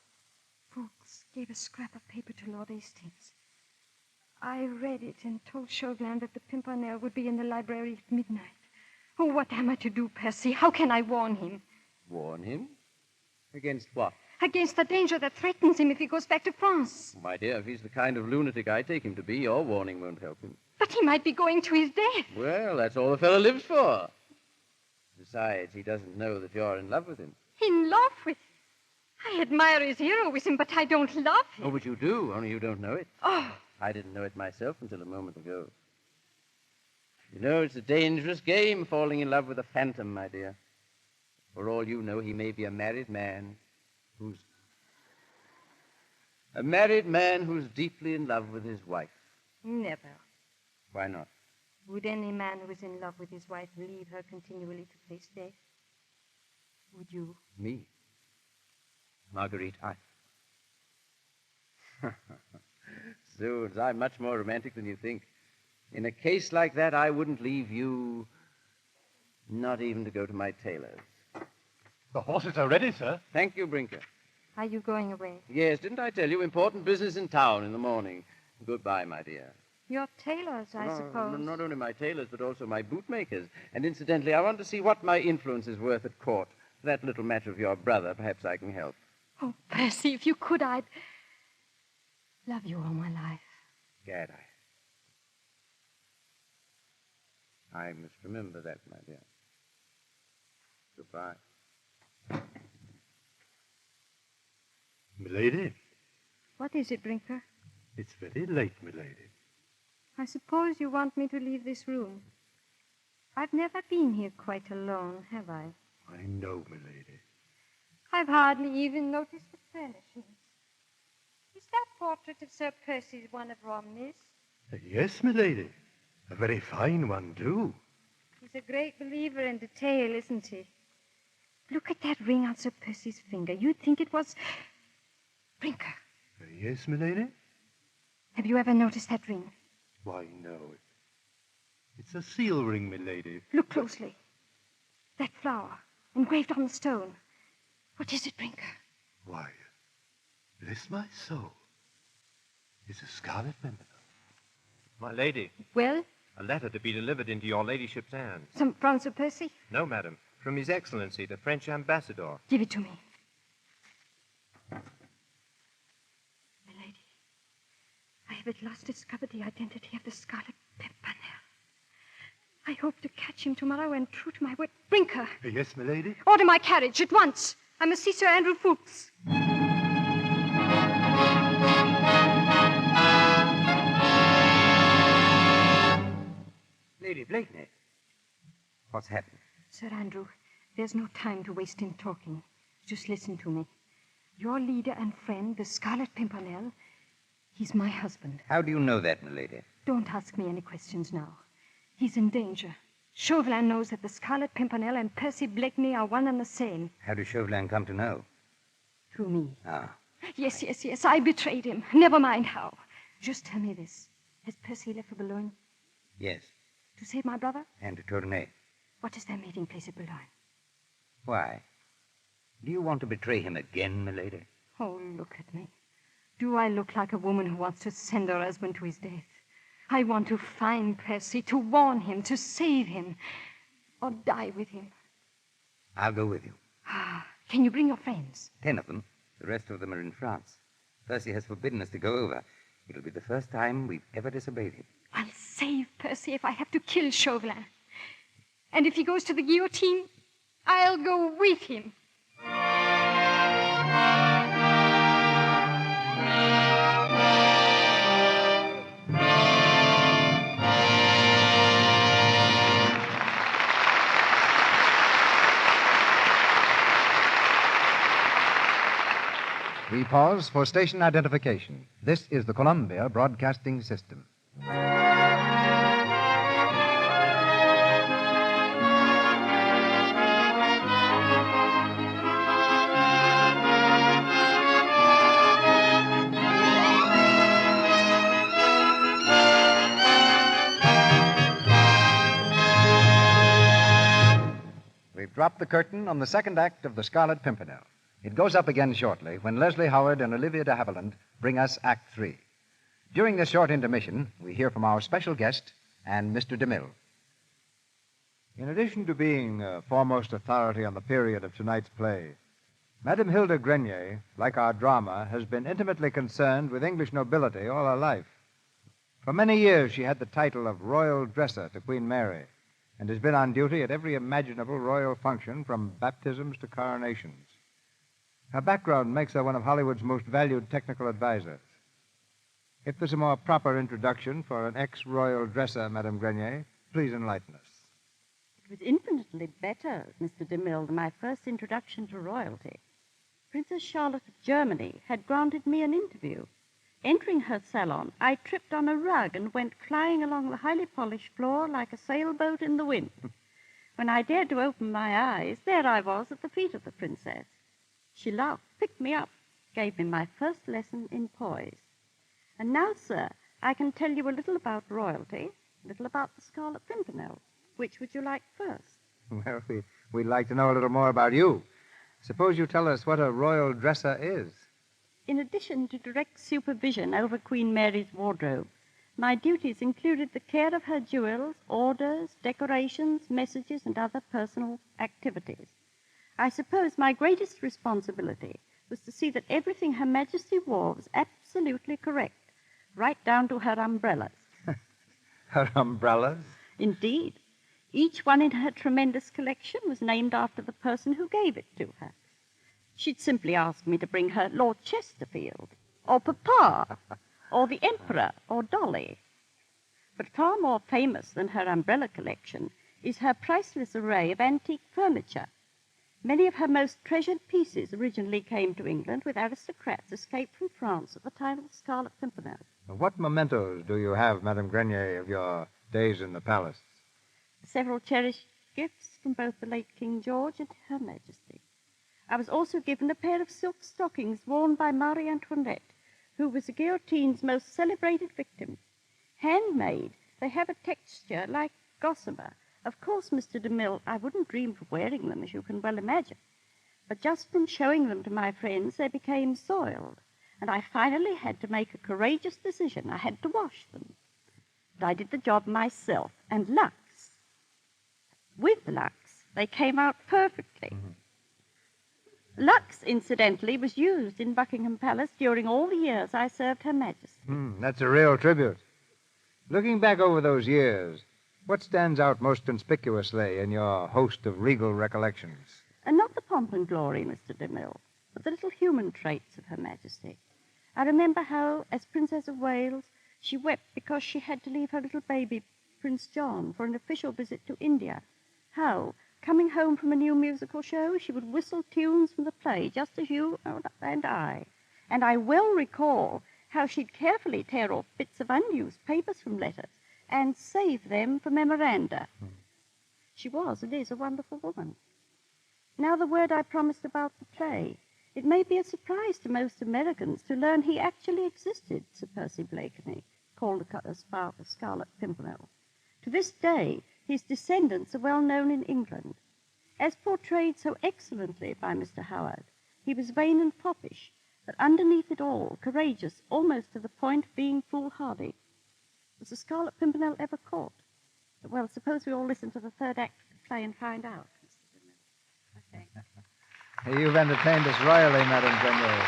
Fuchs gave a scrap of paper to Lord Hastings. I read it and told Chauvelin that the Pimpernel would be in the library at midnight. Oh, what am I to do, Percy? How can I warn him? Warn him? Against what? Against the danger that threatens him if he goes back to France. My dear, if he's the kind of lunatic I take him to be, your warning won't help him. But he might be going to his death. Well, that's all the fellow lives for. Besides, he doesn't know that you're in love with him. In love with him? I admire his heroism, but I don't love him. Oh, but you do, only you don't know it. Oh. I didn't know it myself until a moment ago. You know, it's a dangerous game, falling in love with a phantom, my dear. For all you know, he may be a married man who's deeply in love with his wife. Never. Why not? Would any man who is in love with his wife leave her continually to face death? Would you? Me? Marguerite, I... Zoons, I'm much more romantic than you think. In a case like that, I wouldn't leave you, not even to go to my tailor's. The horses are ready, sir. Thank you, Brinker. Are you going away? Yes, didn't I tell you? Important business in town in the morning. Goodbye, my dear. Your tailors, I suppose. Not only my tailors, but also my bootmakers. And incidentally, I want to see what my influence is worth at court. For that little matter of your brother, perhaps I can help. Oh, Percy, if you could, I'd love you all my life. Gad, I must remember that, my dear. Goodbye. Milady? What is it, Brinker? It's very late, milady. I suppose you want me to leave this room. I've never been here quite alone, have I? I know, milady. I've hardly even noticed the furnishings. Is that portrait of Sir Percy one of Romney's? Yes, milady. A very fine one, too. He's a great believer in detail, isn't he? Look at that ring on Sir Percy's finger. You'd think it was... Brinker. Yes, milady? Have you ever noticed that ring? Why, no. It's a seal ring, milady. Look closely. That flower, engraved on the stone. What is it, Brinker? Why, bless my soul. It's a Scarlet Pimpernel. My lady. Well? A letter to be delivered into your ladyship's hands. From Sir Percy? No, madam. From His Excellency, the French ambassador. Give it to me. Milady, I have at last discovered the identity of the Scarlet Pimpernel. I hope to catch him tomorrow, and true to my word... Brinker! Yes, milady? Order my carriage at once. I must see Sir Andrew Fuchs. Lady Blakeney. What's happened? Sir Andrew, there's no time to waste in talking. Just listen to me. Your leader and friend, the Scarlet Pimpernel, he's my husband. How do you know that, milady? Don't ask me any questions now. He's in danger. Chauvelin knows that the Scarlet Pimpernel and Percy Blakeney are one and the same. How does Chauvelin come to know? Through me. Ah. Yes. I betrayed him. Never mind how. Just tell me this. Has Percy left for Boulogne? Yes. To save my brother? And to Tournai. What is their meeting place at Boulogne? Why? Do you want to betray him again, milady? Oh, look at me. Do I look like a woman who wants to send her husband to his death? I want to find Percy, to warn him, to save him, or die with him. I'll go with you. Can you bring your friends? 10 of them. The rest of them are in France. Percy has forbidden us to go over. It'll be the first time we've ever disobeyed him. I'll save Percy if I have to kill Chauvelin. And if he goes to the guillotine, I'll go with him. We pause for station identification. This is the Columbia Broadcasting System. We've dropped the curtain on the second act of The Scarlet Pimpernel. It goes up again shortly when Leslie Howard and Olivia de Havilland bring us Act 3. During this short intermission, we hear from our special guest and Mr. DeMille. In addition to being foremost authority on the period of tonight's play, Madame Hilda Grenier, like our drama, has been intimately concerned with English nobility all her life. For many years, she had the title of Royal Dresser to Queen Mary and has been on duty at every imaginable royal function from baptisms to coronations. Her background makes her one of Hollywood's most valued technical advisors. If there's a more proper introduction for an ex-royal dresser, Madame Grenier, please enlighten us. It was infinitely better, Mr. DeMille, than my first introduction to royalty. Princess Charlotte of Germany had granted me an interview. Entering her salon, I tripped on a rug and went flying along the highly polished floor like a sailboat in the wind. When I dared to open my eyes, there I was at the feet of the princess. She laughed, picked me up, gave me my first lesson in poise. And now, sir, I can tell you a little about royalty, a little about the Scarlet Pimpernel. Which would you like first? Well, we'd like to know a little more about you. Suppose you tell us what a royal dresser is. In addition to direct supervision over Queen Mary's wardrobe, my duties included the care of her jewels, orders, decorations, messages, and other personal activities. I suppose my greatest responsibility was to see that everything Her Majesty wore was absolutely correct, right down to her umbrellas. Her umbrellas? Indeed. Each one in her tremendous collection was named after the person who gave it to her. She'd simply ask me to bring her Lord Chesterfield, or Papa, or the Emperor, or Dolly. But far more famous than her umbrella collection is her priceless array of antique furniture. Many of her most treasured pieces originally came to England with aristocrats escaped from France at the time of the Scarlet Pimpernel. What mementos do you have, Madame Grenier, of your days in the palace? Several cherished gifts from both the late King George and Her Majesty. I was also given a pair of silk stockings worn by Marie Antoinette, who was the guillotine's most celebrated victim. Handmade, they have a texture like gossamer. Of course, Mr. DeMille, I wouldn't dream of wearing them, as you can well imagine. But just from showing them to my friends, they became soiled, and I finally had to make a courageous decision. I had to wash them. But I did the job myself, and with Lux, they came out perfectly. Lux, incidentally, was used in Buckingham Palace during all the years I served Her Majesty. That's a real tribute. Looking back over those years, what stands out most conspicuously in your host of regal recollections? And not the pomp and glory, Mr. DeMille, but the little human traits of Her Majesty. I remember how, as Princess of Wales, she wept because she had to leave her little baby, Prince John, for an official visit to India. How, coming home from a new musical show, she would whistle tunes from the play, just as you and I. And I well recall how she'd carefully tear off bits of unused papers from letters and save them for memoranda. She was and is a wonderful woman. Now the word I promised about the play. It may be a surprise to most Americans to learn he actually existed, Sir Percy Blakeney, called the Scarlet Pimpernel. To this day, his descendants are well known in England. As portrayed so excellently by Mr. Howard, he was vain and foppish, but underneath it all, courageous almost to the point of being foolhardy. Was the Scarlet Pimpernel ever caught? Well, suppose we all listen to the third act of the play and find out. You've entertained us royally, Madame Grenier.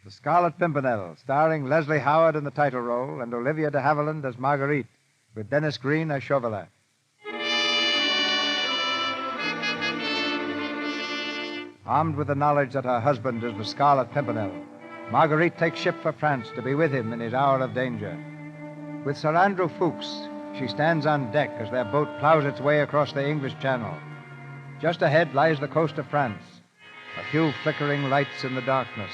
The Scarlet Pimpernel, starring Leslie Howard in the title role and Olivia de Havilland as Marguerite, with Dennis Green as Chauvelin. Armed with the knowledge that her husband is the Scarlet Pimpernel, Marguerite takes ship for France to be with him in his hour of danger. With Sir Andrew Fuchs, she stands on deck as their boat plows its way across the English Channel. Just ahead lies the coast of France, a few flickering lights in the darkness.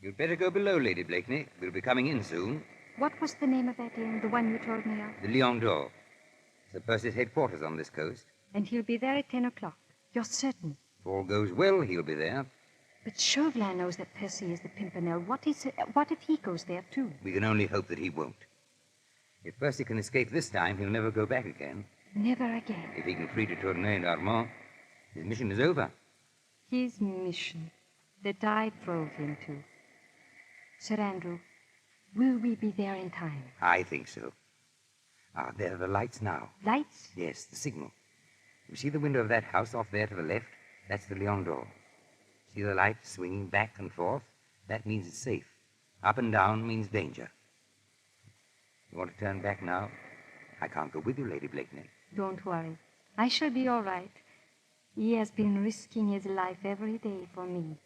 You'd better go below, Lady Blakeney. We'll be coming in soon. What was the name of that inn, the one you told me of? The Lion d'Or. Sir Percy's headquarters on this coast. And he'll be there at 10 o'clock. You're certain? If all goes well, he'll be there. But Chauvelin knows that Percy is the Pimpernel. What if he goes there, too? We can only hope that he won't. If Percy can escape this time, he'll never go back again. Never again. If he can free de Tournay and Armand, his mission is over. His mission that I drove him to. Sir Andrew, will we be there in time? I think so. Ah, there are the lights now. Lights? Yes, the signal. You see the window of that house off there to the left? That's the Lion d'Or. See the light swinging back and forth? That means it's safe. Up and down means danger. You want to turn back now? I can't go with you, Lady Blakeney. Don't worry. I shall be all right. He has been risking his life every day for me.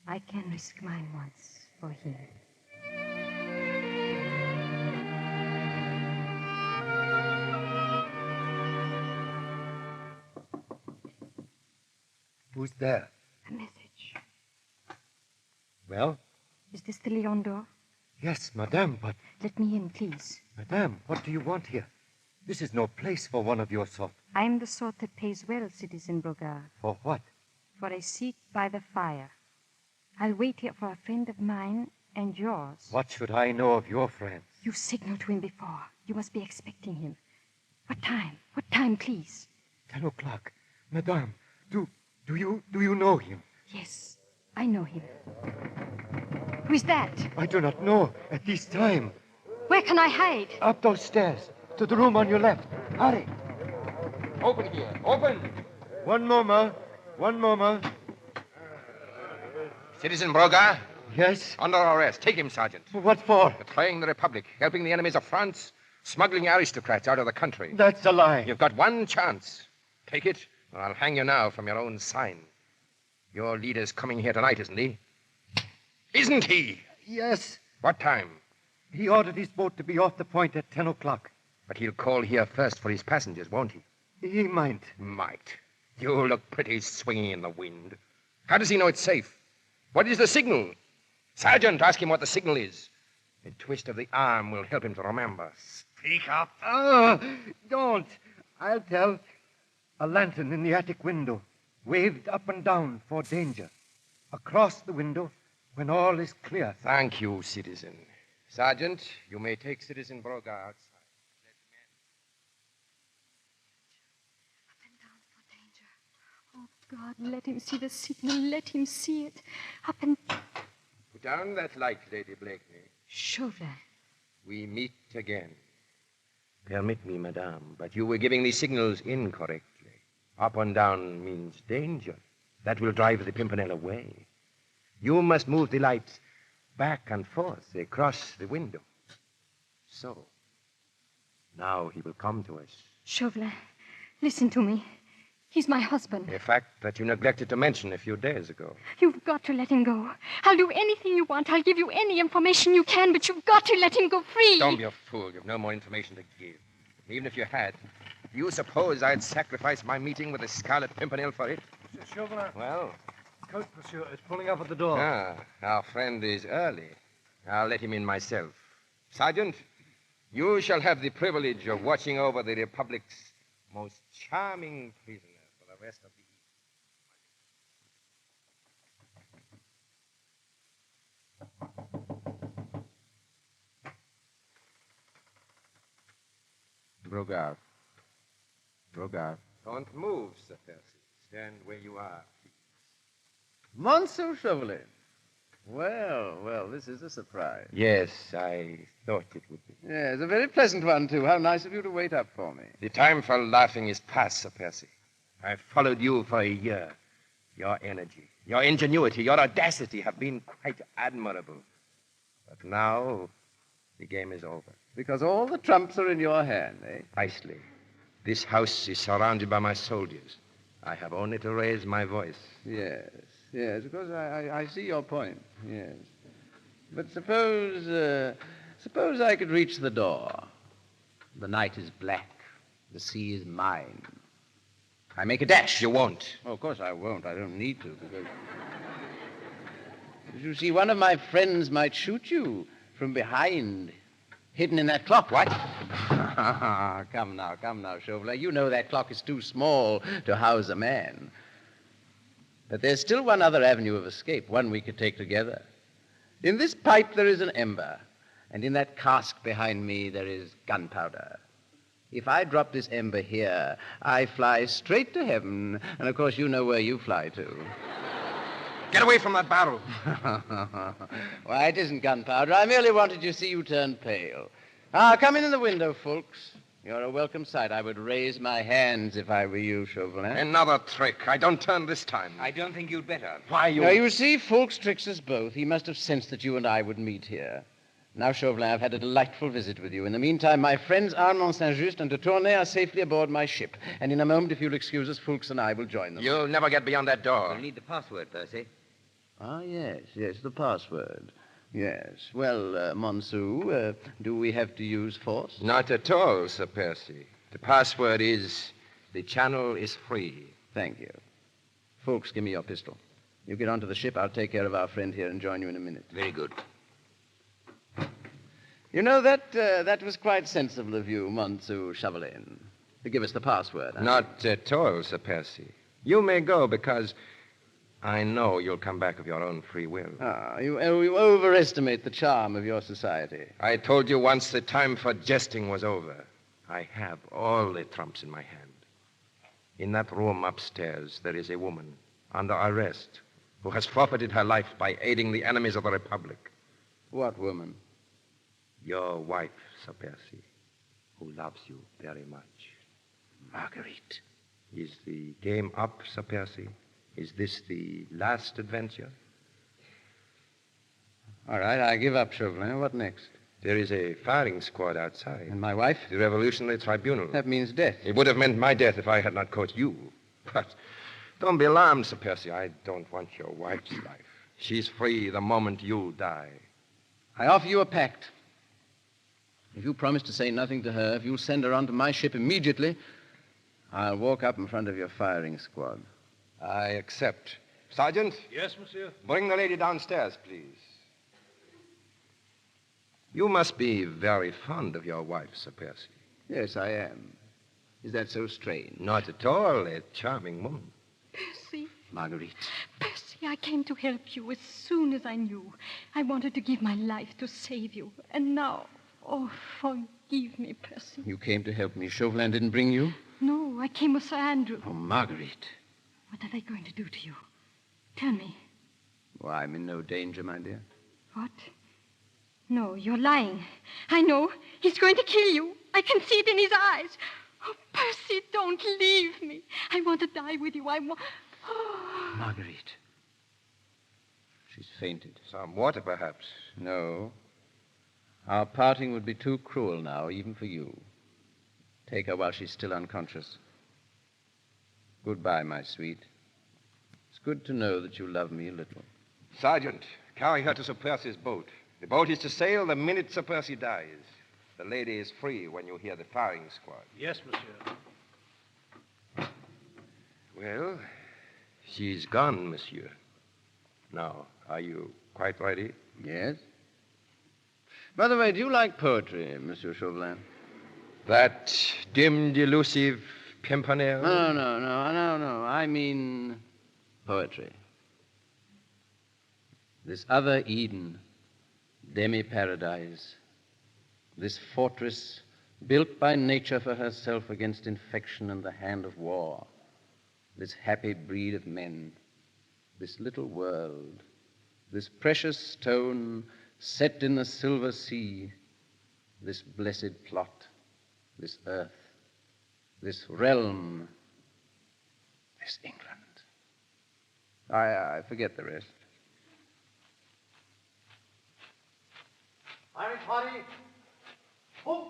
I can risk mine once for him. Who's there? A message. Well? Is this the Lion d'Or? Yes, madame, but... Let me in, please. Madame, what do you want here? This is no place for one of your sort. I'm the sort that pays well, Citizen Brogard. For what? For a seat by the fire. I'll wait here for a friend of mine and yours. What should I know of your friends? You signaled to him before. You must be expecting him. What time? What time, please? 10 o'clock. Madame, do you know him? Yes, I know him. Who's that? I do not know at this time. Where can I hide? Up those stairs, to the room on your left. Hurry. Open here. Open. One moment. Citizen Brogard? Yes? Under arrest. Take him, Sergeant. What for? Betraying the Republic, helping the enemies of France, smuggling aristocrats out of the country. That's a lie. You've got one chance. Take it, or I'll hang you now from your own sign. Your leader's coming here tonight, isn't he? Isn't he? Yes. What time? He ordered his boat to be off the point at 10 o'clock. But he'll call here first for his passengers, won't he? He might. Might. You look pretty swinging in the wind. How does he know it's safe? What is the signal? Sergeant, ask him what the signal is. A twist of the arm will help him to remember. Speak up. Don't. I'll tell. A lantern in the attic window, waved up and down for danger. Across the window, when all is clear. Thank you, citizen. Sergeant, you may take Citizen Brogard outside. Oh, God, let him see the signal. Let him see it. Up and... Put down that light, Lady Blakeney. Chauvelin. We meet again. Permit me, madame, but you were giving the signals incorrectly. Up and down means danger. That will drive the Pimpernel away. You must move the lights back and forth across the window. So. Now he will come to us. Chauvelin, listen to me. He's my husband. A fact that you neglected to mention a few days ago. You've got to let him go. I'll do anything you want. I'll give you any information you can, but you've got to let him go free. Don't be a fool. You've no more information to give. Even if you had, do you suppose I'd sacrifice my meeting with the Scarlet Pimpernel for it? Monsieur Chauvelin. Well? Coach, monsieur, is pulling up at the door. Ah, our friend is early. I'll let him in myself. Sergeant, you shall have the privilege of watching over the Republic's most charming prisoner for the rest of the Brogard. Brogard. Don't move, Sir Percy. Stand where you are, please. Monsieur Chauvelin, Well, this is a surprise. Yes, I thought it would be. Yes, a very pleasant one, too. How nice of you to wait up for me. The time for laughing is past, Sir Percy. I've followed you for a year. Your energy, your ingenuity, your audacity have been quite admirable. But now, the game is over. Because all the trumps are in your hand, eh? Precisely. This house is surrounded by my soldiers. I have only to raise my voice. Yes, of course, I see your point, yes. But suppose I could reach the door. The night is black. The sea is mine. I make a dash. You won't. Oh, of course I won't. I don't need to, because... You see, one of my friends might shoot you from behind, hidden in that clock. What? Come now, Chauvelin. You know that clock is too small to house a man. But there's still one other avenue of escape, one we could take together. In this pipe there is an ember, and in that cask behind me there is gunpowder. If I drop this ember here, I fly straight to heaven, and of course you know where you fly to. Get away from that barrel. Why, it isn't gunpowder. I merely wanted to see you turn pale. Come in the window, folks. You're a welcome sight. I would raise my hands if I were you, Chauvelin. Another trick. I don't turn this time. I don't think you'd better. Why, you... Now, you see, Fulks tricks us both. He must have sensed that you and I would meet here. Now, Chauvelin, I've had a delightful visit with you. In the meantime, my friends Armand Saint-Just and de Tournay are safely aboard my ship. And in a moment, if you'll excuse us, Fulks and I will join them. You'll never get beyond that door. We'll need the password, Percy. Yes, the password. Yes. Well, Monsieur, do we have to use force? Not at all, Sir Percy. The password is, the channel is free. Thank you. Folks, give me your pistol. You get onto the ship. I'll take care of our friend here and join you in a minute. Very good. You know, that was quite sensible of you, Monsieur Chauvelin, to give us the password. Huh? Not at all, Sir Percy. You may go because I know you'll come back of your own free will. You overestimate the charm of your society. I told you once the time for jesting was over. I have all the trumps in my hand. In that room upstairs, there is a woman under arrest who has forfeited her life by aiding the enemies of the Republic. What woman? Your wife, Sir Percy, who loves you very much. Marguerite. Is the game up, Sir Percy? Is this the last adventure? All right, I give up, Chauvelin. What next? There is a firing squad outside. And my wife? The Revolutionary Tribunal. That means death. It would have meant my death if I had not caught you. But don't be alarmed, Sir Percy. I don't want your wife's life. She's free the moment you die. I offer you a pact. If you promise to say nothing to her, if you'll send her onto my ship immediately, I'll walk up in front of your firing squad. I accept. Sergeant? Yes, monsieur? Bring the lady downstairs, please. You must be very fond of your wife, Sir Percy. Yes, I am. Is that so strange? Not at all. A charming woman. Percy. Marguerite. Percy, I came to help you as soon as I knew. I wanted to give my life to save you. And now, oh, forgive me, Percy. You came to help me. Chauvelin didn't bring you? No, I came with Sir Andrew. Oh, Marguerite. What are they going to do to you? Tell me. Well, I'm in no danger, my dear. What? No, you're lying. I know. He's going to kill you. I can see it in his eyes. Oh, Percy, don't leave me. I want to die with you. Oh. Marguerite. She's fainted. Some water, perhaps. No. Our parting would be too cruel now, even for you. Take her while she's still unconscious. Goodbye, my sweet. It's good to know that you love me a little. Sergeant, carry her to Sir Percy's boat. The boat is to sail the minute Sir Percy dies. The lady is free when you hear the firing squad. Yes, monsieur. Well, she's gone, monsieur. Now, are you quite ready? Yes. By the way, do you like poetry, Monsieur Chauvelin? That dim, delusive Pimpernel? No. I mean poetry. This other Eden, demi-paradise, this fortress built by nature for herself against infection and the hand of war, this happy breed of men, this little world, this precious stone set in the silver sea, this blessed plot, this earth, this realm, this England. I forget the rest. Firing party. Hook.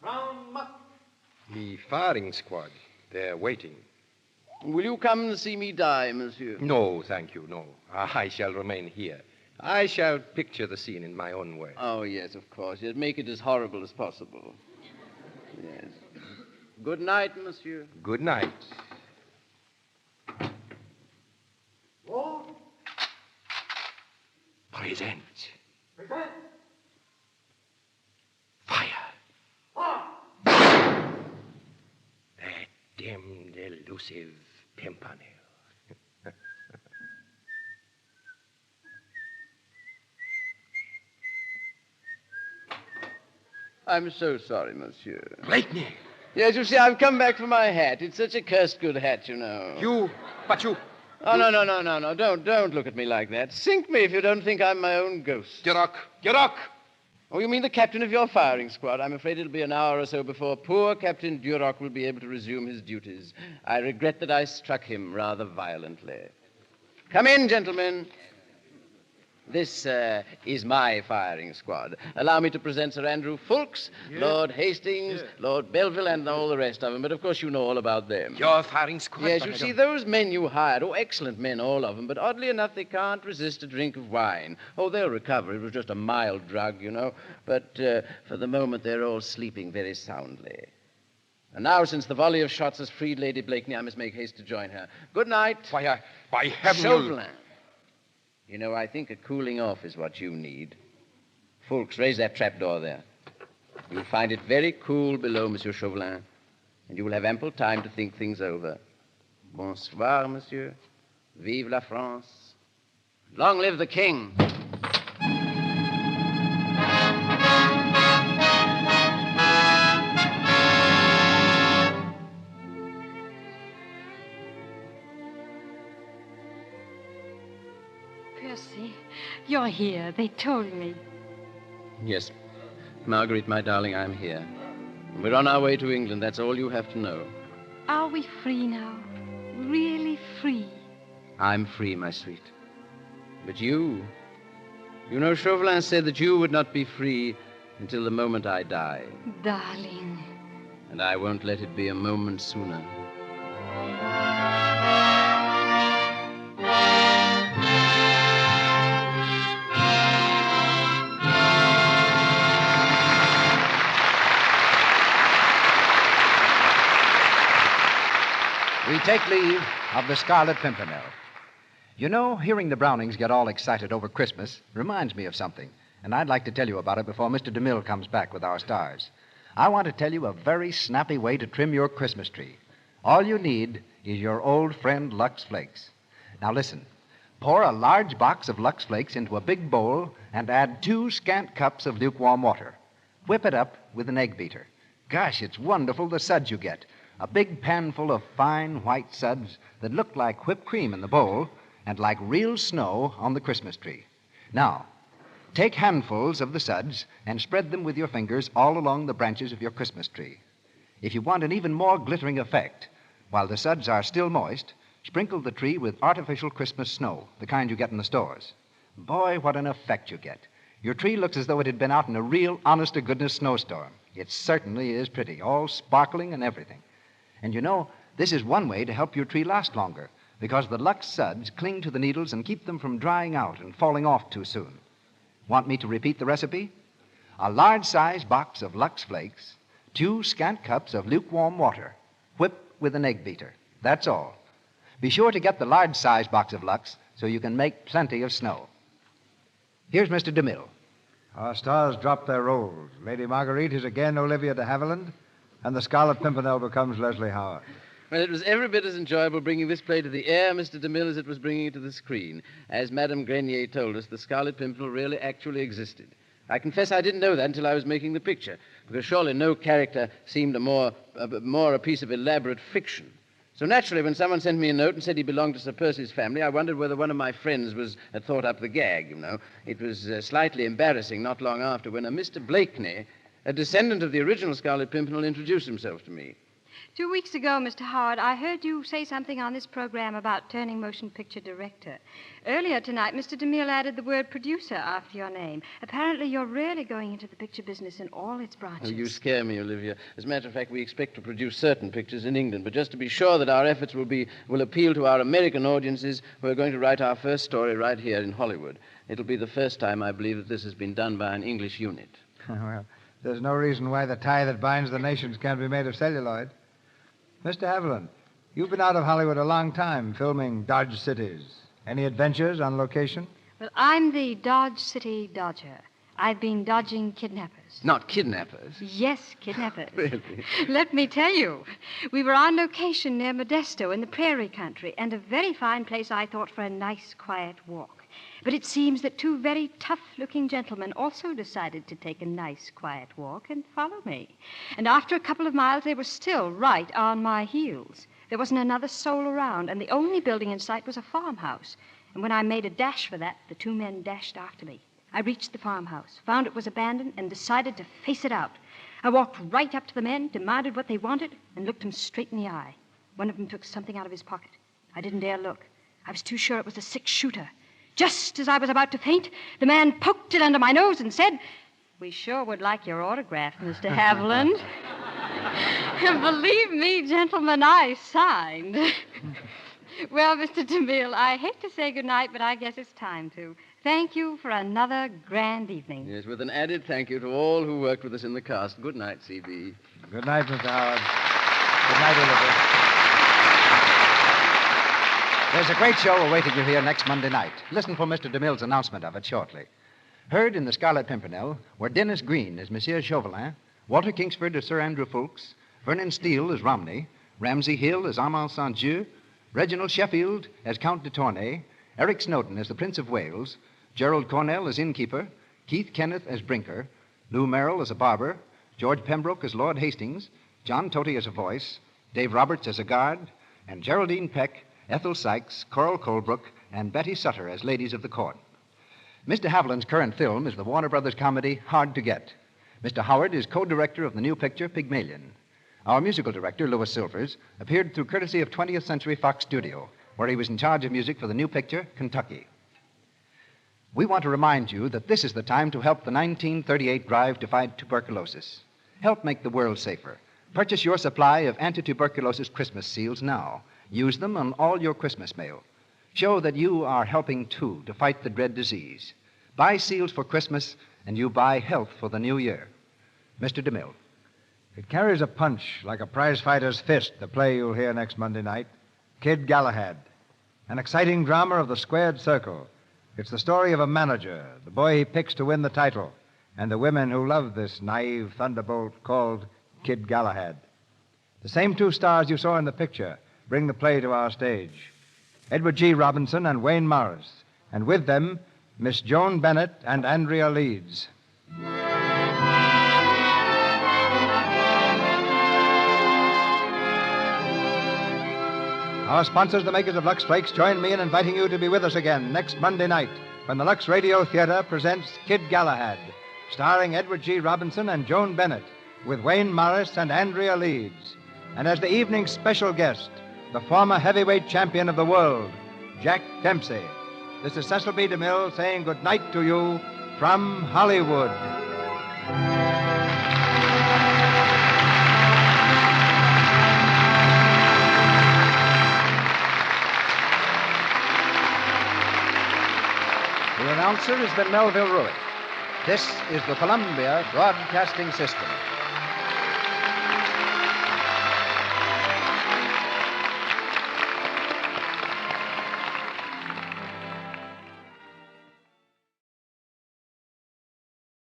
Round muck. The firing squad. They're waiting. Will you come and see me die, monsieur? No, thank you, no. I shall remain here. I shall picture the scene in my own way. Oh, yes, of course. Yes, make it as horrible as possible. Yes. Good night, monsieur. Good night. Roll. Present. Present. Fire. Fire. That damned elusive Pimpernel. I'm so sorry, monsieur. Blakeney! Yes, you see, I've come back for my hat. It's such a cursed good hat, you know. But you... Oh, no. Don't look at me like that. Sink me if you don't think I'm my own ghost. Duroc! Duroc! Oh, you mean the captain of your firing squad? I'm afraid it'll be an hour or so before poor Captain Duroc will be able to resume his duties. I regret that I struck him rather violently. Come in, gentlemen. This is my firing squad. Allow me to present Sir Andrew Fulks, Lord Hastings, Lord Belville, and all the rest of them. But, of course, you know all about them. Your firing squad? Yes, you see, those men you hired, excellent men, all of them, but oddly enough, they can't resist a drink of wine. Oh, they'll recover. It was just a mild drug, you know. But for the moment, they're all sleeping very soundly. And now, since the volley of shots has freed Lady Blakeney, I must make haste to join her. Good night. By heaven, Chauvelin. You know, I think a cooling off is what you need. Fulks, raise that trapdoor there. You'll find it very cool below, Monsieur Chauvelin, and you will have ample time to think things over. Bonsoir, monsieur. Vive la France. Long live the king. Percy, you're here. They told me. Yes. Marguerite, my darling, I'm here. We're on our way to England. That's all you have to know. Are we free now? Really free? I'm free, my sweet. But you know, Chauvelin said that you would not be free until the moment I die. Darling. And I won't let it be a moment sooner. We take leave of the Scarlet Pimpernel. You know, hearing the Brownings get all excited over Christmas reminds me of something, and I'd like to tell you about it before Mr. DeMille comes back with our stars. I want to tell you a very snappy way to trim your Christmas tree. All you need is your old friend Lux Flakes. Now listen, pour a large box of Lux Flakes into a big bowl and add 2 scant cups of lukewarm water. Whip it up with an egg beater. Gosh, it's wonderful the suds you get. A big pan full of fine white suds that look like whipped cream in the bowl and like real snow on the Christmas tree. Now, take handfuls of the suds and spread them with your fingers all along the branches of your Christmas tree. If you want an even more glittering effect, while the suds are still moist, sprinkle the tree with artificial Christmas snow, the kind you get in the stores. Boy, what an effect you get. Your tree looks as though it had been out in a real, honest-to-goodness snowstorm. It certainly is pretty, all sparkling and everything. And you know, this is one way to help your tree last longer, because the Lux suds cling to the needles and keep them from drying out and falling off too soon. Want me to repeat the recipe? A large-sized box of Lux Flakes, 2 scant cups of lukewarm water, whip with an egg beater. That's all. Be sure to get the large-sized box of Lux so you can make plenty of snow. Here's Mr. DeMille. Our stars drop their roles. Lady Marguerite is again Olivia de Havilland, and the Scarlet Pimpernel becomes Leslie Howard. Well, it was every bit as enjoyable bringing this play to the air, Mr. DeMille, as it was bringing it to the screen. As Madame Grenier told us, the Scarlet Pimpernel really actually existed. I confess I didn't know that until I was making the picture, because surely no character seemed more a piece of elaborate fiction. So naturally, when someone sent me a note and said he belonged to Sir Percy's family, I wondered whether one of my friends had thought up the gag, you know. It was slightly embarrassing not long after when a Mr. Blakeney, a descendant of the original Scarlet Pimpernel, introduced himself to me. 2 weeks ago, Mr. Howard, I heard you say something on this program about turning motion picture director. Earlier tonight, Mr. DeMille added the word producer after your name. Apparently, you're really going into the picture business in all its branches. Oh, you scare me, Olivia. As a matter of fact, we expect to produce certain pictures in England, but just to be sure that our efforts will appeal to our American audiences, we're going to write our first story right here in Hollywood. It'll be the first time, I believe, that this has been done by an English unit. Well, there's no reason why the tie that binds the nations can't be made of celluloid. Mr. Haviland, you've been out of Hollywood a long time, filming Dodge Cities. Any adventures on location? Well, I'm the Dodge City Dodger. I've been dodging kidnappers. Not kidnappers? Yes, kidnappers. Really? Let me tell you. We were on location near Modesto in the prairie country, and a very fine place, I thought, for a nice, quiet walk. But it seems that 2 very tough-looking gentlemen also decided to take a nice, quiet walk and follow me. And after a couple of miles, they were still right on my heels. There wasn't another soul around, and the only building in sight was a farmhouse. And when I made a dash for that, the 2 men dashed after me. I reached the farmhouse, found it was abandoned, and decided to face it out. I walked right up to the men, demanded what they wanted, and looked them straight in the eye. One of them took something out of his pocket. I didn't dare look. I was too sure it was a 6-shooter. Just as I was about to faint, the man poked it under my nose and said, "We sure would like your autograph, Mr. Haviland." And believe me, gentlemen, I signed. Well, Mr. DeMille, I hate to say goodnight, but I guess it's time to. Thank you for another grand evening. Yes, with an added thank you to all who worked with us in the cast. Good night, C.B. Good night, Mr. Howard. Good night, Olivia. There's a great show awaiting you here next Monday night. Listen for Mr. DeMille's announcement of it shortly. Heard in The Scarlet Pimpernel were Dennis Green as Monsieur Chauvelin, Walter Kingsford as Sir Andrew Ffoulkes, Vernon Steele as Romney, Ramsay Hill as Armand St. Reginald Sheffield as Count de Tournay, Eric Snowden as the Prince of Wales, Gerald Cornell as innkeeper, Keith Kenneth as Brinker, Lou Merrill as a barber, George Pembroke as Lord Hastings, John Toty as a voice, Dave Roberts as a guard, and Geraldine Peck, Ethel Sykes, Coral Colebrook, and Betty Sutter as ladies of the court. Mr. Haviland's current film is the Warner Brothers comedy Hard to Get. Mr. Howard is co-director of the new picture Pygmalion. Our musical director, Louis Silvers, appeared through courtesy of 20th Century Fox Studio, where he was in charge of music for the new picture Kentucky. We want to remind you that this is the time to help the 1938 drive to fight tuberculosis. Help make the world safer. Purchase your supply of anti-tuberculosis Christmas seals now. Use them on all your Christmas mail. Show that you are helping, too, to fight the dread disease. Buy seals for Christmas, and you buy health for the new year. Mr. DeMille. It carries a punch like a prize-fighter's fist, the play you'll hear next Monday night. Kid Galahad. An exciting drama of the squared circle. It's the story of a manager, the boy he picks to win the title, and the women who love this naive thunderbolt called Kid Galahad. The same 2 stars you saw in the picture bring the play to our stage. Edward G. Robinson and Wayne Morris, and with them, Miss Joan Bennett and Andrea Leeds. Our sponsors, the makers of Lux Flakes, join me in inviting you to be with us again next Monday night when the Lux Radio Theater presents Kid Galahad, starring Edward G. Robinson and Joan Bennett, with Wayne Morris and Andrea Leeds. And as the evening's special guest, the former heavyweight champion of the world, Jack Dempsey. This is Cecil B. DeMille saying good night to you from Hollywood. The announcer has been Melville Ruick. This is the Columbia Broadcasting System.